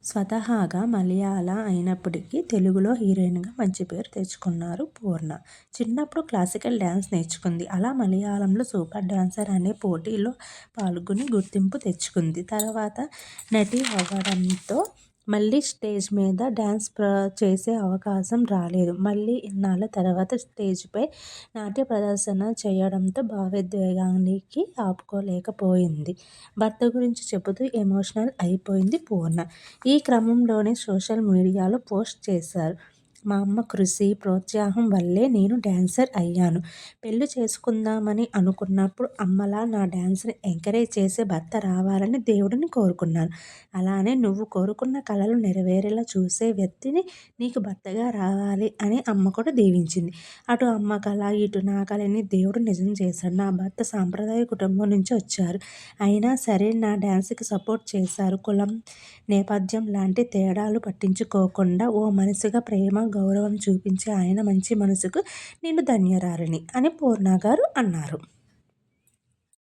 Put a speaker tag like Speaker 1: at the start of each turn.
Speaker 1: స్వతహాగా మలయాళ అయినప్పటికీ తెలుగులో హీరోయిన్‌గా మంచి పేరు తెచ్చుకున్నారు పూర్ణ. చిన్నప్పుడు క్లాసికల్ డాన్స్ నేర్చుకుంది. అలా మలయాళంలో సూపర్ డాన్సర్ అనే పోటీలో పాల్గొని గుర్తింపు తెచ్చుకుంది. తర్వాత నటి అవ్వడంతో మళ్ళీ స్టేజ్ మీద డాన్స్ చేసే అవకాశం రాలేదు. మళ్ళీ ఇన్నాళ్ల తర్వాత స్టేజ్‌పై నాట్య ప్రదర్శన చేయడంతో భావోద్వేగానికి ఆపుకోలేకపోయింది. భర్త గురించి చెబుతూ ఎమోషనల్ అయిపోయింది పూర్ణ. ఈ క్రమంలోనే సోషల్ మీడియాలో పోస్ట్ చేశారు. మా అమ్మ కృషి, ప్రోత్సాహం వల్లే నేను డాన్సర్ అయ్యాను. పెళ్లి చేసుకుందామని అనుకున్నప్పుడు అమ్మలా నా డాన్స్‌ని ఎంకరేజ్ చేసే భర్త రావాలని దేవుడిని కోరుకున్నాను. అలానే నువ్వు కోరుకున్న కలలు నెరవేరేలా చూసే వ్యక్తిని నీకు భర్తగా రావాలి అని అమ్మ కూడా దీవించింది. అటు అమ్మ కల, ఇటు నా కలని దేవుడు నిజం చేశాడు. నా భర్త సాంప్రదాయ కుటుంబం నుంచి వచ్చారు. అయినా సరే నా డాన్స్‌కి సపోర్ట్ చేశారు. కులం, నేపథ్యం లాంటి తేడాలు పట్టించుకోకుండా ఓ మనిషిగా ప్రేమ, గౌరవం చూపించే ఆయన మంచి మనసుకు నేను ధన్యురాలిని అని పూర్ణ గారు అన్నారు.